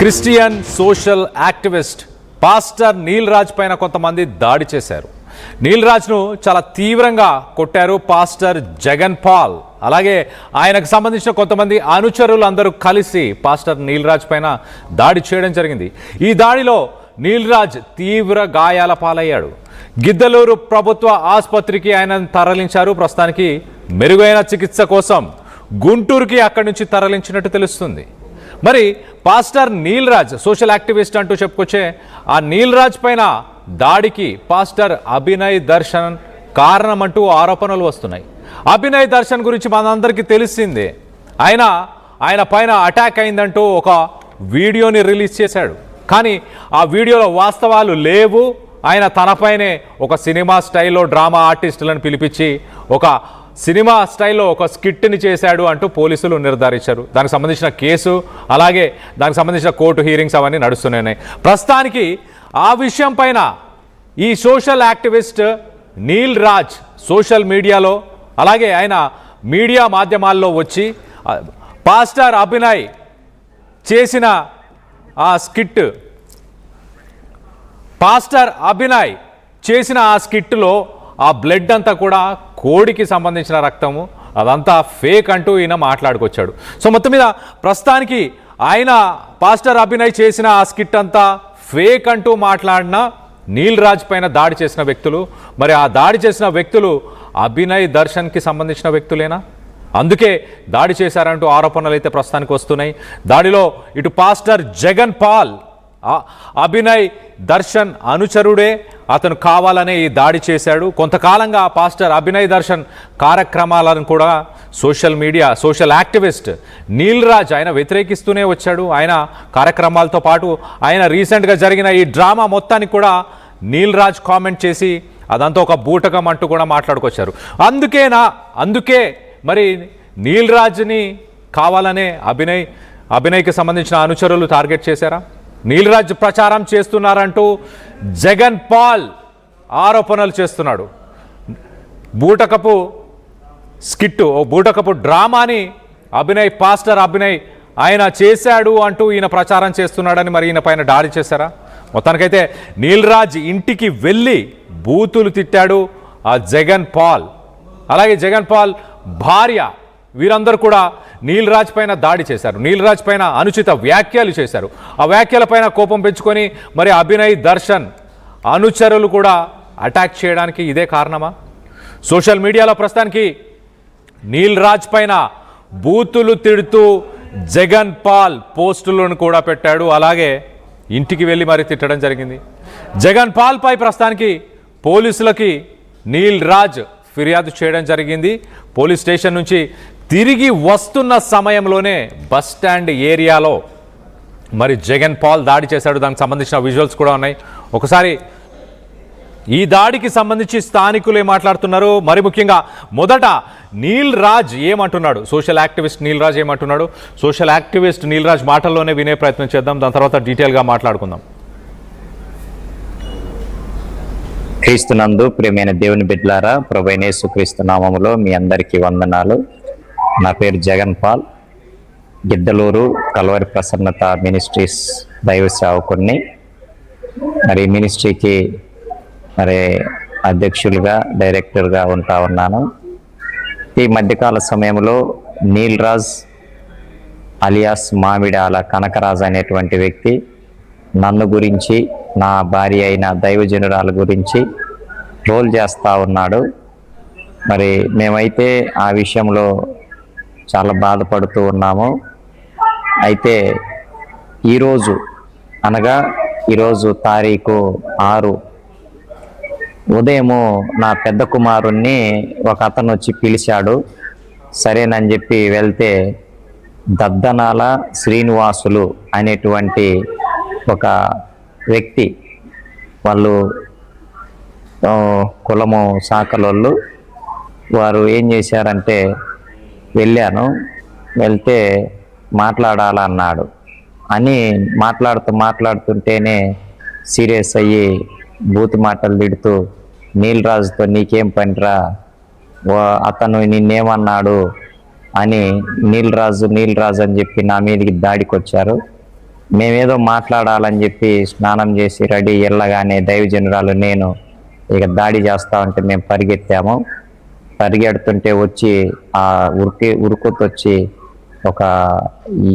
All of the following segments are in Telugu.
Christian social activist pastor Neel Raj పైన కొంతమంది దాడి చేశారు. నీల్ రాజ్ను చాలా తీవ్రంగా కొట్టారు పాస్టర్ జగన్ పాల్. అలాగే ఆయనకు సంబంధించిన కొంతమంది అనుచరులు అందరూ కలిసి పాస్టర్ నీల్ రాజ్ పైన దాడి చేయడం జరిగింది. ఈ దాడిలో నీల్ రాజ్ తీవ్ర గాయాల పాలయ్యాడు. గిద్దలూరు ప్రభుత్వ ఆసుపత్రికి ఆయనను తరలించారు. ప్రస్తుతానికి మెరుగైన చికిత్స కోసం గుంటూరుకి అక్కడి నుంచి తరలించినట్టు తెలుస్తుంది. మరి pastor Neel Raj social activist అంటూ చెప్పుకొచ్చే ఆ నీల్ రాజ్ పైన దాడికి పాస్టర్ అభినయ్ దర్శన్ కారణమంటూ ఆరోపణలు వస్తున్నాయి. అభినయ్ దర్శన్ గురించి మనందరికీ తెలిసిందే. ఆయన పైన అటాక్ అయిందంటూ ఒక వీడియోని రిలీజ్ చేశాడు. కానీ ఆ వీడియోలో వాస్తవాలు లేవు. ఆయన తనపైనే ఒక సినిమా స్టైల్లో డ్రామా ఆర్టిస్టులను పిలిపించి ఒక సినిమా స్టైల్లో ఒక స్కిట్ని చేశాడు అంటూ పోలీసులు నిర్ధారించారు. దానికి సంబంధించిన కేసు అలాగే దానికి సంబంధించిన కోర్టు హీరింగ్స్ అవన్నీ నడుస్తున్నాయి. ప్రస్తుతానికి ఆ విషయం పైన ఈ social activist Neel Raj social మీడియాలో అలాగే ఆయన మీడియా మాధ్యమాల్లో వచ్చి పాస్టర్ అభినయ్ చేసిన ఆ స్కిట్లో ఆ బ్లడ్ అంతా కూడా కోడికి సంబంధించిన రక్తము, అదంతా ఫేక్ అంటూ ఈయన మాట్లాడుకొచ్చాడు. సో మొత్తం మీద ప్రస్తుతానికి ఆయన పాస్టర్ అభినయ్ చేసిన ఆ స్కిట్ అంతా ఫేక్ అంటూ మాట్లాడిన నీల్ రాజ్ పైన దాడి చేసిన వ్యక్తులు, మరి ఆ దాడి చేసిన వ్యక్తులు అభినయ్ దర్శన్కి సంబంధించిన వ్యక్తులేనా? అందుకే దాడి చేశారంటూ ఆరోపణలు అయితే ప్రస్తుతానికి వస్తున్నాయి. దాడిలో ఇటు పాస్టర్ జగన్ పాల్ అభినయ్ దర్శన్ అనుచరుడే, అతను కావాలనే ఈ దాడి చేశాడు. కొంతకాలంగా పాస్టర్ అభినయ్ దర్శన్ కార్యక్రమాలను కూడా సోషల్ యాక్టివిస్ట్ నీల్ రాజ్ ఆయన వ్యతిరేకిస్తూనే వచ్చాడు. ఆయన కార్యక్రమాలతో పాటు ఆయన రీసెంట్గా జరిగిన ఈ డ్రామా మొత్తానికి కూడా నీల్ రాజ్ కామెంట్ చేసి అదంతా ఒక బూటకం అంటూ కూడా మాట్లాడుకొచ్చారు. అందుకే మరి నీల్ రాజ్ని కావాలనే అభినయ్కి సంబంధించిన అనుచరులు టార్గెట్ చేశారా? నీల్ రాజ్ ప్రచారం చేస్తున్నారంటూ జగన్ పాల్ ఆరోపణలు చేస్తున్నాడు. బూటకపు డ్రామాని పాస్టర్ అభినయ్ ఆయన చేశాడు అంటూ ఈయన ప్రచారం చేస్తున్నాడని మరి ఈయన పైన దాడి చేశారా? మొత్తానికైతే నీల్ రాజ్ ఇంటికి వెళ్ళి బూతులు తిట్టాడు ఆ జగన్ పాల్. అలాగే జగన్ పాల్ భార్య వీరందరూ కూడా నీల్ రాజ్ పైన దాడి చేశారు. నీల్ రాజ్ పైన అనుచిత వ్యాఖ్యలు చేశారు. ఆ వ్యాఖ్యల పైన కోపం పెంచుకొని మరి అభినయ్ దర్శన్ అనుచరులు కూడా అటాక్ చేయడానికి ఇదే కారణమా? సోషల్ మీడియాలో ప్రస్తుతానికి నీల్ రాజ్ పైన బూతులు తిడుతూ జగన్ పాల్ పోస్టులను కూడా పెట్టాడు. అలాగే ఇంటికి వెళ్ళి మరి తిట్టడం జరిగింది. జగన్ పాల్ పై ప్రస్తుతానికి పోలీసులకి నీల్ రాజ్ ఫిర్యాదు చేయడం జరిగింది. పోలీస్ స్టేషన్ నుంచి తిరిగి వస్తున్న సమయంలోనే బస్ స్టాండ్ ఏరియాలో మరి జగన్ పాల్ దాడి చేశాడు. దానికి సంబంధించిన విజువల్స్ కూడా ఉన్నాయి. ఒకసారి ఈ దాడికి సంబంధించి స్థానికులు ఏం మాట్లాడుతున్నారు, మరి ముఖ్యంగా మొదట నీల్ రాజ్ ఏమంటున్నాడు, సోషల్ యాక్టివిస్ట్ నీల్ రాజ్ ఏమంటున్నాడు, సోషల్ యాక్టివిస్ట్ నీల్ రాజ్ మాటల్లోనే వినే ప్రయత్నం చేద్దాం. దాని తర్వాత డీటెయిల్గా మాట్లాడుకుందాం. క్రీస్తునందు ప్రియమైన దేవుని బిడ్డలారా, ప్రభువైన యేసుక్రీస్తు నామములో మీ అందరికీ వందనాలు. నా పేరు జగన్ పాల్, గిద్దలూరు కల్వరి ప్రసన్నత మినిస్ట్రీస్ దైవ సేవకుడిని. మరి మినిస్ట్రీకి మరి అధ్యక్షులుగా డైరెక్టర్గా ఉంటా ఉన్నాను. ఈ మధ్యకాల సమయంలో నీల్ రాజ్ అలియాస్ మామిడాల కనకరాజ్ అనేటువంటి వ్యక్తి నన్ను గురించి, నా భార్య అయిన దైవజనురాల గురించి ట్రోల్ చేస్తూ ఉన్నాడు. మరి మేమైతే ఆ విషయంలో చాలా బాధపడుతూ ఉన్నాము. అయితే ఈరోజు తారీఖు 6 ఉదయము నా పెద్ద కుమారుణ్ణి ఒక అతను వచ్చి పిలిచాడు. సరేనని చెప్పి వెళ్తే దద్దనాల శ్రీనివాసులు అనేటువంటి ఒక వ్యక్తి, వాళ్ళు కులము శాఖలోళ్ళు, వారు ఏం చేశారంటే వెళ్తే మాట్లాడాలన్నాడు అని మాట్లాడుతుంటేనే సీరియస్ అయ్యి బూతు మాటలు తిడుతూ నీల్ రాజుతో నీకేం పనిరా, అతను నిన్నేమన్నాడు అని నీల్ రాజు అని చెప్పి నా మీదకి దాడికి వచ్చారు. మేమేదో మాట్లాడాలని చెప్పి స్నానం చేసి రెడీ వెళ్ళగానే దైవజనురాలు నేను ఇక దాడి చేస్తా ఉంటే మేము పరిగెడుతుంటే వచ్చి ఆ ఉరుకుతొచ్చి ఒక ఈ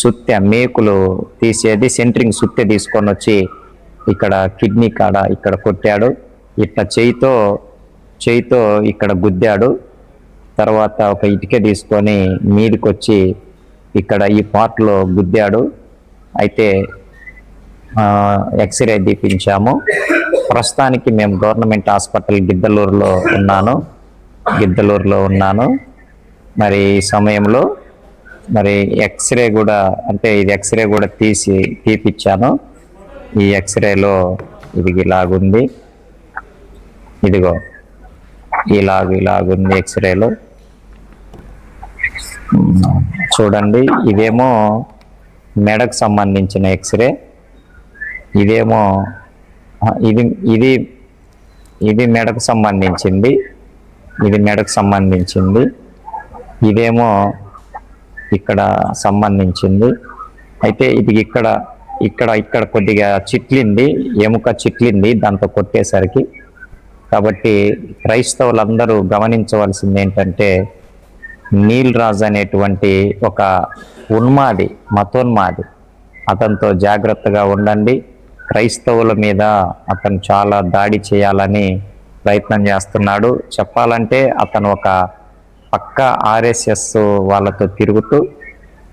సుత్తె మేకులు తీసేది సెంట్రింగ్ సుత్తె తీసుకొని వచ్చి ఇక్కడ కిడ్నీ కాడ ఇక్కడ కొట్టాడు, ఇట్లా చేయితో ఇక్కడ గుద్దాడు. తర్వాత ఒక ఇటుక తీసుకొని మీదికొచ్చి ఇక్కడ ఈ పార్ట్లో గుద్దాడు. అయితే ఎక్స్రే తీపించాము. ప్రస్తుతానికి మేము గవర్నమెంట్ హాస్పిటల్ గిద్దలూరులో ఉన్నాను. మరి ఈ సమయంలో మరి ఎక్స్రే కూడా తీపిచ్చాను. ఈ ఎక్స్రేలో ఇది ఇలాగుంది, ఇదిగో ఇలాగుంది ఎక్స్రేలో చూడండి. ఇదేమో మెడకు సంబంధించిన ఎక్స్రే, ఇదేమో ఇది మెడకు సంబంధించింది, ఇదేమో ఇక్కడ సంబంధించింది. అయితే ఇది ఇక్కడ కొద్దిగా చిట్లింది, ఎముక చిట్లింది దాంతో కొట్టేసరికి. కాబట్టి క్రైస్తవులందరూ గమనించవలసింది ఏంటంటే, నీల్ రాజ్ అనేటువంటి ఒక మతోన్మాది, అతనితో జాగ్రత్తగా ఉండండి. క్రైస్తవుల మీద అతను చాలా దాడి చేయాలని ప్రయత్నం చేస్తున్నాడు. చెప్పాలంటే అతను ఒక పక్క RSS వాళ్ళతో తిరుగుతూ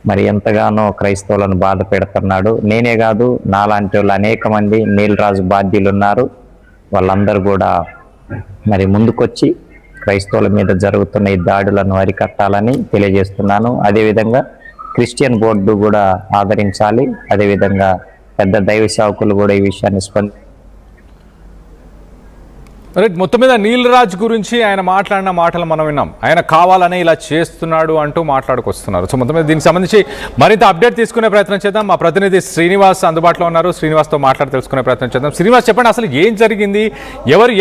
మరి ఎంతగానో క్రైస్తవులను బాధ పెడుతున్నాడు. నేనే కాదు, నాలాంటి వాళ్ళు అనేక మంది నీల్ రాజు బాధ్యులు ఉన్నారు. వాళ్ళందరూ కూడా మరి ముందుకొచ్చి క్రైస్తవుల మీద జరుగుతున్న ఈ దాడులను అరికట్టాలని తెలియజేస్తున్నాను. అదేవిధంగా క్రిస్టియన్ బోర్డు కూడా ఆదరించాలి. అదేవిధంగా పెద్ద దైవ సేవకులు కూడా ఈ విషయాన్ని రైట్. మొత్తం మీద నీల్ రాజ్ గురించి ఆయన మాట్లాడిన మాటలు మనం విన్నాం. ఆయన కావాలనే ఇలా చేస్తున్నాడు అంటూ మాట్లాడుకొస్తున్నారు. సో మొత్తం మీద దీనికి సంబంధించి మరింత అప్డేట్ తీసుకునే ప్రయత్నం చేద్దాం. మా ప్రతినిధి శ్రీనివాస్ అందుబాటులో ఉన్నారు. శ్రీనివాస్తో మాట్లాడి తెలుసుకునే ప్రయత్నం చేద్దాం. శ్రీనివాస్, చెప్పండి, అసలు ఏం జరిగింది,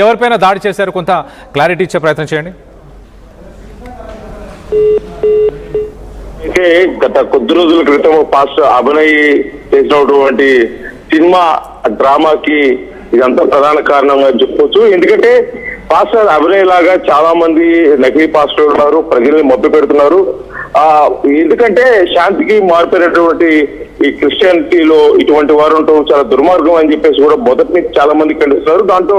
ఎవరిపైన దాడి చేశారు, కొంత క్లారిటీ ఇచ్చే ప్రయత్నం చేయండి. అయితే గత కొద్ది రోజుల క్రితం పాస్టర్ అభినయ్ చేసినటువంటి సినిమా డ్రామాకి ఇదంతా ప్రధాన కారణంగా చెప్పుకోవచ్చు. ఎందుకంటే పాస్టర్ అభినయ్ లాగా చాలా మంది నకిలీ పాస్టర్లు ఉన్నారు, ప్రజల్ని మభ్య పెడుతున్నారు. ఎందుకంటే శాంతికి మారిపోయినటువంటి ఈ క్రిస్టియానిటీలో ఇటువంటి వారు ఉండటం చాలా దుర్మార్గం అని చెప్పేసి కూడా మొదటి నుంచి చాలా మంది ఖండిస్తున్నారు. దాంట్లో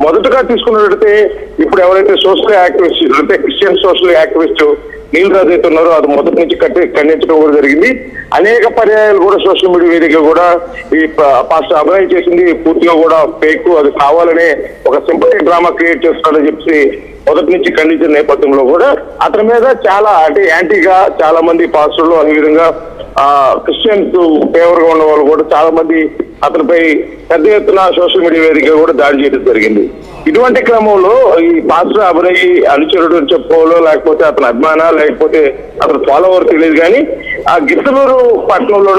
మొదటగా తీసుకున్నట్లయితే ఇప్పుడు ఎవరైతే సోషల్ యాక్టివిస్ట్ అంటే Christian social activist Neel Raj అయితే ఉన్నారో అది మొదటి నుంచి ఖండించడం కూడా జరిగింది. అనేక పర్యాయాలు కూడా సోషల్ మీడియా వేదిక కూడా ఈ పాస్టర్ అభినయ్ చేసింది పూర్తిగా కూడా ఫేక్, అది కావాలనే ఒక సింపతి డ్రామా క్రియేట్ చేస్తున్నారని చెప్పి మొదటి నుంచి ఖండించిన నేపథ్యంలో కూడా అతని మీద చాలా అంటే యాంటీగా చాలా మంది పాస్టర్లు, అదేవిధంగా క్రిస్టియన్స్ ఫేవర్ గా ఉన్న వాళ్ళు కూడా చాలా మంది అతనిపై పెద్ద ఎత్తున సోషల్ మీడియా వేదిక కూడా దాడి చేయడం జరిగింది. ఇటువంటి క్రమంలో ఈ పాస్టర్ అభినయ్ అనుచరుడు అని చెప్పుకోవాలో లేకపోతే అతని అభిమాన లేకపోతే అతని ఫాలోవర్ తెలియదు కానీ ఆ గిద్దలూరు పట్టణంలో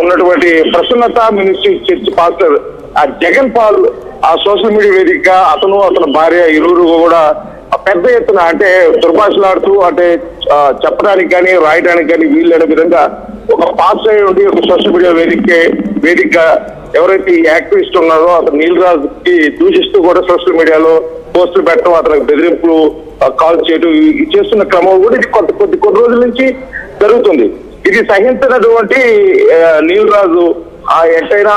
ఉన్నటువంటి ప్రసన్నత మినిస్ట్రీ చర్చ్ పాస్టర్ ఆ జగన్ పాల్ ఆ సోషల్ మీడియా వేదిక అతను అతని భార్య ఇరువురు కూడా పెద్ద ఎత్తున అంటే దుర్భాషలాడుతూ అంటే చెప్పడానికి కానీ రాయడానికి కానీ వీళ్ళైన విధంగా ఒక పాస్ అయి ఉండి ఒక సోషల్ మీడియా వేదిక ఎవరైతే ఈ యాక్టివిస్ట్ ఉన్నారో అతను నీల్ రాజ్ కి దూషిస్తూ కూడా సోషల్ మీడియాలో పోస్టులు పెట్టడం, అతనికి బెదిరింపులు కాల్ చేయడం చేస్తున్న క్రమం కూడా ఇది కొన్ని రోజుల నుంచి జరుగుతుంది. ఇది సహించినటువంటి నీల్ రాజు ఎట్టయినా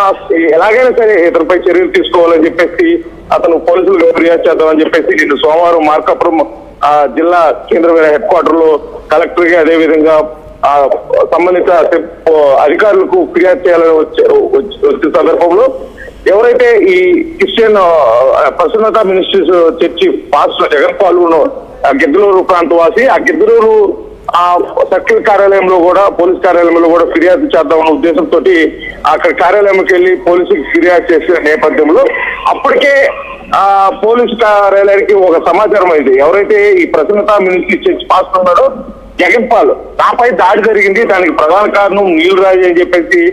ఎలాగైనా సరే ఇతనిపై చర్యలు తీసుకోవాలని చెప్పేసి అతను పోలీసులకు ఫిర్యాదు చేద్దామని చెప్పేసి నిన్న సోమవారం మార్కాపురం జిల్లా కేంద్రమైన హెడ్ క్వార్టర్ లో కలెక్టర్ గా అదేవిధంగా సంబంధిత అధికారులకు ఫిర్యాదు చేయాలని వచ్చే సందర్భంలో ఎవరైతే ఈ క్రిస్టియన్ ప్రసన్నత మినిస్ట్రీస్ చర్చి పాస్టర్ జగన్ పాల్గొన్న గిద్దలూరు ప్రాంతవాసి ఆ గిద్దలూరు సర్కిల్ కార్యాలయంలో కూడా పోలీస్ కార్యాలయంలో కూడా ఫిర్యాదు చేద్దామన్న ఉద్దేశంతో అక్కడ కార్యాలయంకి వెళ్ళి పోలీసుకి ఫిర్యాదు చేసిన నేపథ్యంలో అప్పటికే పోలీస్ కార్యాలయానికి ఒక సమాచారం అయింది. ఎవరైతే ఈ ప్రసన్నత మినిస్ట్రీ చర్చ్ పాస్టర్ ఉన్నాడో జగన్ పాల్ నాపై దాడి జరిగింది, దానికి ప్రధాన కారణం నీల్ రాజ్ అని చెప్పేసి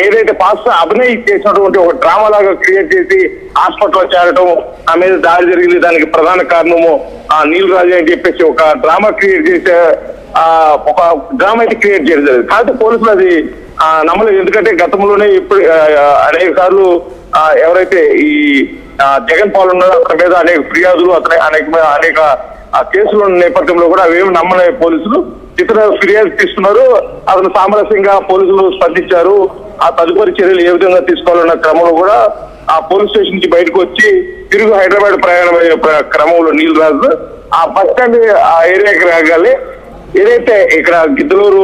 ఏదైతే పాస్టర్ అభినయ్ చేసినటువంటి ఒక డ్రామా లాగా క్రియేట్ చేసి హాస్పిటల్లో చేరడం, ఆ మీద దాడి జరిగింది, దానికి ప్రధాన కారణము నీల్ రాజు అని చెప్పేసి ఒక డ్రామా క్రియేట్ చేసే ఒక డ్రామా అయితే క్రియేట్ చేయడం జరిగింది. కాబట్టి పోలీసులు అది నమ్మలేదు. ఎందుకంటే గతంలోనే ఇప్పుడు అనేక సార్లు ఎవరైతే ఈ జగన్ పాల్ ఉన్నారో అతని మీద అనేక ఫిర్యాదులు, అతని అనేక కేసులు ఉన్న నేపథ్యంలో కూడా అవేమి నమ్మలే పోలీసులు. ఇతర ఫిర్యాదు తీసుకున్నారు, అతను సామరస్యంగా పోలీసులు స్పందించారు. ఆ తదుపరి చర్యలు ఏ విధంగా తీసుకోవాలన్న క్రమంలో కూడా ఆ పోలీస్ స్టేషన్ నుంచి బయటకు వచ్చి తిరుగు హైదరాబాద్ ప్రయాణమయ్యే క్రమంలో నీల్ రాజు ఆ బస్ స్టాండ్ ఆ ఏరియాకి రాగాలి. ఏదైతే ఇక్కడ గిద్దలూరు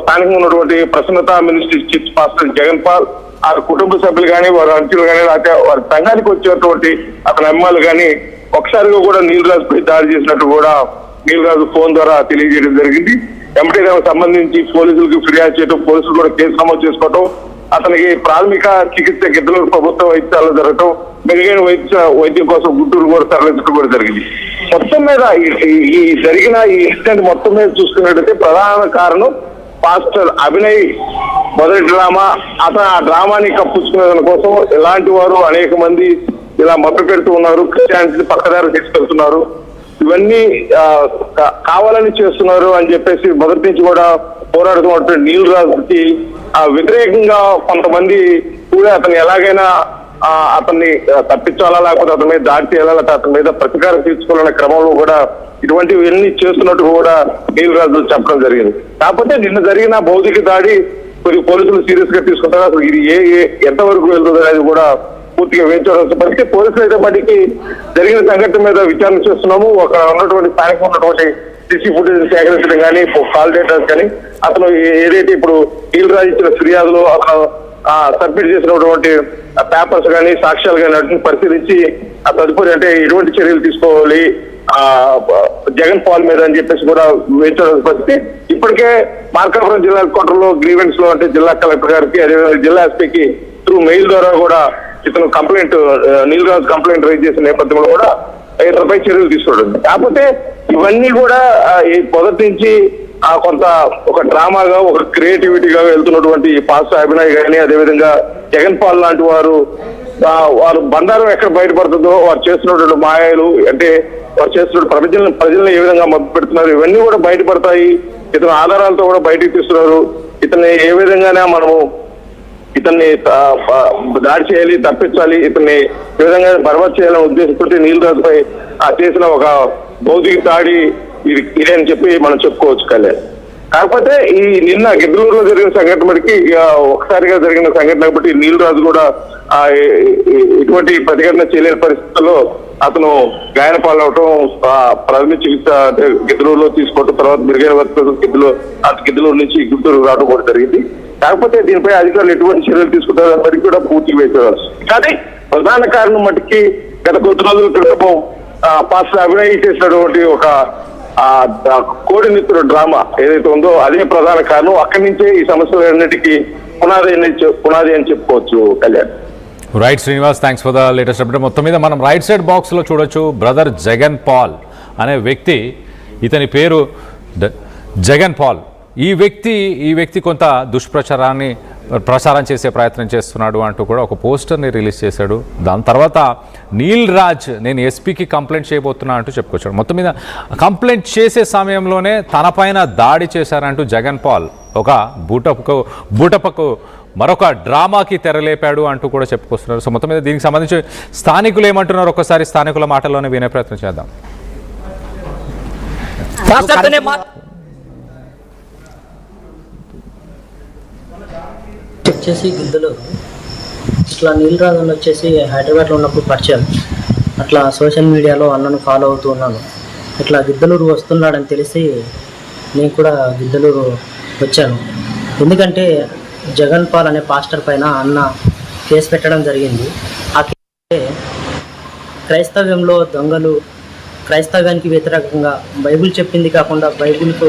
స్థానికంగా ఉన్నటువంటి Prasannata ministry chief pastor Jagan Paul, ఆ కుటుంబ సభ్యులు కానీ, వారి అంచులు కానీ, లేకపోతే వారి సంఘానికి వచ్చినటువంటి అతని అమ్మాయిలు కానీ ఒకసారిగా కూడా నీల్ రాజుపై దాడి చేసినట్టు కూడా నీల్ రాజు ఫోన్ ద్వారా తెలియజేయడం జరిగింది. ఎంపీ దానికి సంబంధించి పోలీసులకు ఫిర్యాదు చేయడం, పోలీసులు కూడా కేసు నమోదు చేసుకోవడం, అతనికి ప్రాథమిక చికిత్స గిద్దలూరు ప్రభుత్వ వైద్యశాలలో జరగటం, మెరుగైన వైద్యం కోసం గుంటూరు కూడా తరలించడం కూడా జరిగింది. మొత్తం మీద ఈ జరిగిన ఈ ఇన్సిడెంట్ మొత్తం మీద చూసుకున్నట్టయితే ప్రధాన కారణం పాస్టర్ అభినయ్ మొదటి డ్రామా. అతను ఆ డ్రామాని కప్పుకునే దాని కోసం ఇలాంటి వారు అనేక మంది ఇలా మభ్య పెడుతూ ఉన్నారు, క్రిస్టియానిటీని పక్కదారి తీసుకెళ్తున్నారు, ఇవన్నీ కావాలని చేస్తున్నారు అని చెప్పేసి మొదటి నుంచి కూడా పోరాడుతున్నటువంటి నీల్ రాజుకి వ్యతిరేకంగా కొంతమంది కూడా అతన్ని ఎలాగైనా అతన్ని తప్పించాలా, లేకపోతే అతని మీద దాడి చేయాలా, లేకపోతే అతని మీద ప్రతీకారం తీర్చుకోవాలనే క్రమంలో కూడా ఇటువంటివన్నీ చేస్తున్నట్టు కూడా నీల్ రాజు చెప్పడం జరిగింది. కాకపోతే నిన్న జరిగిన భౌతిక దాడి కొన్ని పోలీసులు సీరియస్ గా తీసుకుంటారు. అసలు ఇది ఎంతవరకు వెళ్తుంది అనేది కూడా పూర్తిగా వేయించాల్సిన పరిస్థితి. పోలీసులు అయితే మటుకి జరిగిన సంఘటన మీద విచారణ చేస్తున్నాము. ఒక ఉన్నటువంటి స్థానికంగా ఉన్నటువంటి సీసీ ఫుటేజ్ సేకరించడం కానీ, కాల్ డేటాస్ కానీ, అతను ఏదైతే ఇప్పుడు నీల్ రాజు ఇచ్చిన ఫిర్యాదులు, అతను సబ్మిట్ చేసినటువంటి పేపర్స్ కానీ, సాక్ష్యాలు కానీ వాటిని పరిశీలించి ఆ తదుపరి అంటే ఎటువంటి చర్యలు తీసుకోవాలి జగన్ పాల్ మీద అని చెప్పేసి కూడా వేయించాల్సిన పరిస్థితి. ఇప్పటికే మార్కాపురం జిల్లా కోటలో గ్రీవెన్స్ లో అంటే జిల్లా కలెక్టర్ గారికి, అదేవిధంగా జిల్లా ఎస్పీకి త్రూ మెయిల్ ద్వారా కూడా ఇతను కంప్లైంట్ నీల్ రాజు కంప్లైంట్ రైజ్ చేసిన నేపథ్యంలో కూడా ఇతనిపై చర్యలు తీసుకోవడం. కాకపోతే ఇవన్నీ కూడా మొదటి నుంచి కొంత ఒక డ్రామాగా, ఒక క్రియేటివిటీగా వెళ్తున్నటువంటి పాస్టర్ అభినయ్ కానీ, అదేవిధంగా జగన్ పాల్ లాంటి వారు బండారం ఎక్కడ బయటపడుతుందో, వారు చేస్తున్నటువంటి మాయాలు అంటే వారు చేస్తున్న ప్రజలను ఏ విధంగా మభ్య పెడుతున్నారు, ఇవన్నీ కూడా బయటపడతాయి. ఇతని ఆధారాలతో కూడా బయటకు తీస్తున్నారు. ఇతన్ని ఏ విధంగానే మనము ఇతన్ని దాడి చేయాలి, తప్పించాలి, ఇతన్ని ఏ విధంగా బర్బాద్ చేయాలనే ఉద్దేశంతో నీల్ రాజుపై చేసిన ఒక భౌతిక దాడి ఇదే అని చెప్పి మనం చెప్పుకోవచ్చు. కళ్యాణ్, కాకపోతే ఈ నిన్న గిద్దలూరులో జరిగిన సంఘటన బట్టి ఒకసారిగా జరిగిన సంఘటన బట్టి నీల్ రాజు కూడా ఇటువంటి ప్రతిఘటన చేయలేని పరిస్థితుల్లో అతను గాయన పాలవటం, ప్రాథమిక చికిత్స గిద్దలూరులో తీసుకోవటం, తర్వాత మెరుగైన గిద్దలూరు నుంచి గుంటూరు రావడం కూడా జరిగింది. కాకపోతే దీనిపై అధికారులు ఎటువంటి చర్యలు తీసుకుంటారో మరి కూడా పూర్తిగా వేసేవారు. కానీ ప్రధాన కారణం మటుకి గత కొద్ది రోజుల క్రితం పాస్టర్ అభినయ్ చేసినటువంటి ఒక కోడి నిత్తుల డ్రామా ఏదైతే ఉందో అదే ప్రధాన కారణం. అక్కడి నుంచే ఈ సమస్యలన్నిటికీ పునాది అని చెప్పుకోవచ్చు. Kalyan. Right Srinivas, thanks for the latest update. మొత్తం మీద మనం రైట్ సైడ్ బాక్స్లో చూడొచ్చు బ్రదర్ జగన్ పాల్ అనే వ్యక్తి, ఇతని పేరు జగన్ పాల్. ఈ వ్యక్తి కొంత ప్రచారం చేసే ప్రయత్నం చేస్తున్నాడు అంటూ కూడా ఒక పోస్టర్ని రిలీజ్ చేశాడు. దాని తర్వాత నీల్ రాజ్ నేను ఎస్పీకి కంప్లైంట్ చేయబోతున్నా అంటూ చెప్పుకొచ్చాడు. మొత్తం మీద కంప్లైంట్ చేసే సమయంలోనే తన పైన దాడి చేశారంటూ జగన్ పాల్ ఒక బూటపకు మరొక డ్రామాకి తెరలేపాడు అంటూ కూడా చెప్పుకొస్తున్నారు. సో మొత్తం మీద దీనికి సంబంధించి స్థానికులు ఏమంటున్నారు ఒక్కసారి స్థానికుల మాటల్లోనే వినే ప్రయత్నం చేద్దాం. వచ్చేసి గిద్దలు ఇట్లా నీల్ రాజు వచ్చేసి హైదరాబాద్లో ఉన్నప్పుడు పరిచయం, అట్లా సోషల్ మీడియాలో అన్నను ఫాలో అవుతూ ఉన్నాను. ఇట్లా గిద్దలూరు వస్తున్నాడని తెలిసి నేను కూడా గిద్దలూరు వచ్చాను. ఎందుకంటే జగన్ పాల్ అనే పాస్టర్ పైన అన్న కేసు పెట్టడం జరిగింది. ఆ కేసు క్రైస్తవ్యంలో దొంగలు, క్రైస్తవ్యానికి వ్యతిరేకంగా బైబిల్ చెప్పింది కాకుండా బైబిల్కు